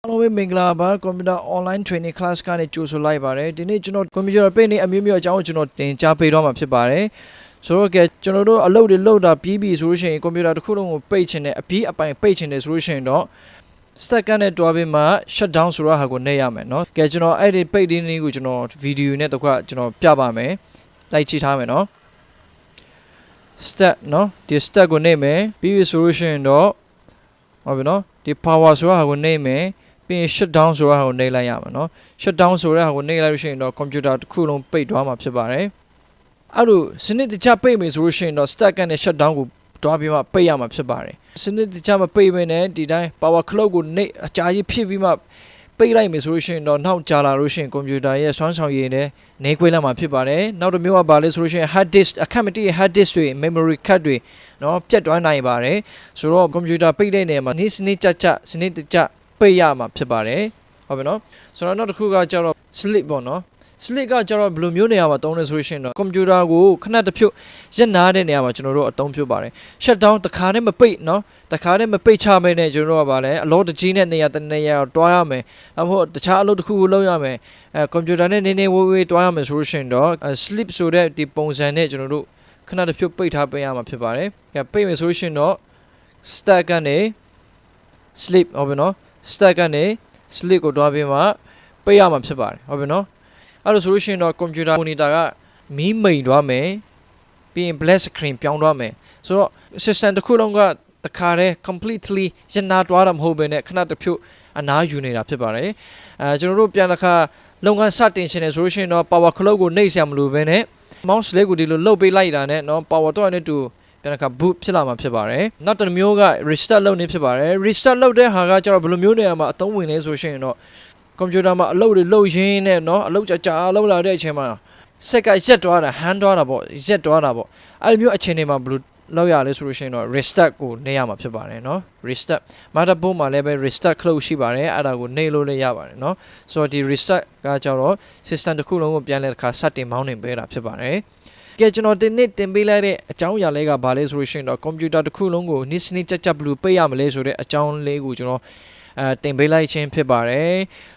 အားလုံးပဲမင်္ဂလာပါ computer online training class ကနေကြိုဆိုလိုက်ပါတယ်ဒီနေ့ကျွန်တော် computer page နဲ့အမျိုးမျိုးအကြောင်းကိုကျွန်တော်တင်ကြားပေးတော့မှာဖြစ်ပါတယ်ဆိုတော့ကျွန်တော်တို့အလုပ်တွေလုပ်တာပြီးပြီဆိုလို့ရှိရင် computer တစ်ခုလုံးကိုပိတ်ချင်တယ်အပြီးအပိုင်ပိတ်ချင်တယ်ဆိုလို့ရှိရင်တော့ step ကနေတွားပြီးမှ shut down ဆိုတော့ဟာကိုနှိပ်ရမယ်เนาะကျွန်တော်အဲ့ဒီပိတ်တင်းလေးကိုကျွန်တော် video နဲ့တကွကျွန်တော်ပြပါမယ်လိုက်ကြည့်ထားမယ်เนาะ step เนาะဒီ step ကိုနှိပ်မယ်ပြီးပြီဆိုလို့ရှိရင်တော့ဟုတ်ပြီเนาะဒီ power ဆိုတော့ဟာကိုနှိပ်မယ်ပြီးရင် shut down ဆိုတာကိုနှိပ်လိုက်ရမှာเนาะ shut down ဆိုတာကိုနှိပ်လိုက်လို့ရှိရင်တော့ computer တစ်ခုလုံးပိတ်သွားမှာဖြစ်ပါတယ်အဲ့လိုစနစ်တကျပိတ်မယ်ဆိုလို့ရှိရင်တော့ stack နဲ့ shut down ကိုတွားပြီးမှပိတ်ရမှာဖြစ်ပါတယ်စနစ်တကျမပိတ်ဘဲနဲ့ဒီတိုင်း power clock ကိုနှိပ်အကြာကြီးဖြစ်ပြီးမှပိတ်လိုက်မယ်ဆိုလို့ရှိရင်တော့နောက်ကြာလာလို့ရှိရင် computer ရဲ့စွမ်းဆောင်ရည်နဲ့နေခွေးလာမှာဖြစ်ပါတယ်နောက်တစ်မျိုးကဘာလဲဆိုလို့ရှိရင် hard disk အခက်မတည့် hard disk တွေ memory card တွေเนาะပြတ်သွားနိုင်ပါတယ်ဆိုတော့ computer ပိတ်တဲ့နေရာမှာစနစ်တကျပိတ်ရမှာဖြစ်ပါတယ်ဟုတ်ပြီနော်ဆိုတော့နောက်တစ်ခုကကျတော့ slip ပေါ့နော် slip ကကျတော့ဘယ်လိုမျိုးနေရာမှာသုံးလဲဆိုလို့ရှိရင်တော့ computer ကိုခဏတစ်ဖြုတ်ရက်နာတဲ့နေရာမှာကျွန်တော်တို့အသုံးပြုပါတယ် shut down တခါနဲ့မပိတ်နော်တခါနဲ့မပိတ်ချမဲနဲ့ကျွန်တော်တို့ကဗာလဲအလောတကြီးနဲ့နေရာတနေရာတွားရမယ်အဖို့တခြားအလုပ်တစ်ခုကိုလုပ်ရမယ်computer နဲ့နေဝေးတွားရမယ်ဆိုလို့ရှိရင်တော့ slip ဆိုတဲ့ဒီပုံစံနဲ့ကျွန်တော်တို့ခဏတစ်ဖြုတ်ပိတ်ထားပေးရမှာဖြစ်ပါတယ်ပိတ်မယ်ဆိုလို့ရှိရင်တော့ stack ကနေ slip ဟုတ်ပြီနော် stack ကနေ slip ကိုတွားပြီးမှပိတ်ရမှာဖြစ်ပါတယ်ဟုတ်ပြီနော်အဲ့လိုဆိုလို့ရှိရင်တော့ computer monitor ကမီးမိန်သွားမယ်ပြီးရင် black screen ပြောင်းသွားမယ်ဆိုတော့ system တစ်ခုလုံးကတခါတည်း completely ရနာတွားတာမဟုတ်ဘဲနဲ့ခဏတစ်ဖြုတ်အနားယူနေတာဖြစ်ပါတယ်ကျွန်တော်တို့ပြန်တစ်ခါလုပ်ငန်းစတင်ရှင်နေဆိုလို့ရှိရင်တော့ power clock ကိုနှိပ်ဆရာမလို့ဘဲနဲ့ mouse လေးကိုဒီလိုလှုပ်ပေးလိုက်တာနဲ့နော် power တော့နဲ့တူပြန်တစ်ခါ boot ဖြစ်လာမှာဖြစ်ပါတယ်နောက်တစ်မျိုးက restart လုပ်နေဖြစ်ပါတယ် restart လုပ်တဲ့ဟာကကျတော့ဘယ်လိုမျိုးနေရာမှာအသုံးဝင်လဲဆိုရှင်တော့ computer မှာအလုပ်တွေလုပ်ရင်းနဲ့เนาะအလုပ်ကြာလုပ်လာတဲ့အချိန်မှာစက်ကရက်သွားတာ hand သွားတာပေါ့ရက်သွားတာပေါ့အဲ့လိုမျိုးအချိန်တွေမှာဘယ်လိုလောက်ရလဲဆိုလို့ရှိရင်တော့ restart ကိုနှိပ်ရမှာဖြစ်ပါတယ်เนาะ restart motherboard မှာလည်းပဲ restart ခလုတ်ရှိပါတယ်အဲ့ဒါကိုနှိပ်လို့လည်းရပါတယ်เนาะဆိုတော့ဒီ restart ကကျတော့ system တစ်ခုလုံးကိုပြန်လဲတစ်ခါစတင်မောင်းနေပေးတာဖြစ်ပါတယ်ကဲကျွန်တော်တင်ပေးလိုက်တဲ့အကြောင်းအရာလေးကဘာလဲဆိုလို့ရှိရင်တော့ computer တစ်ခုလုံးကိုစနစ်ကြဘယ်လိုပိတ်ရမလဲဆိုတဲ့အကြောင်းလေးကိုကျွန်တော်တင်ပေးလိုက်ခြင်းဖြစ်ပါတယ်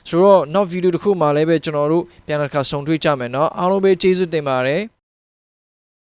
ဆိုတော့နောက်ဗီဒီယိုတစ်ခုမှာလည်းပဲကျွန်တော်တို့ပြန်တစ်ခါဆုံတွေ့ကြမယ်เนาะအားလုံးပဲကျေးဇူးတင်ပါတယ်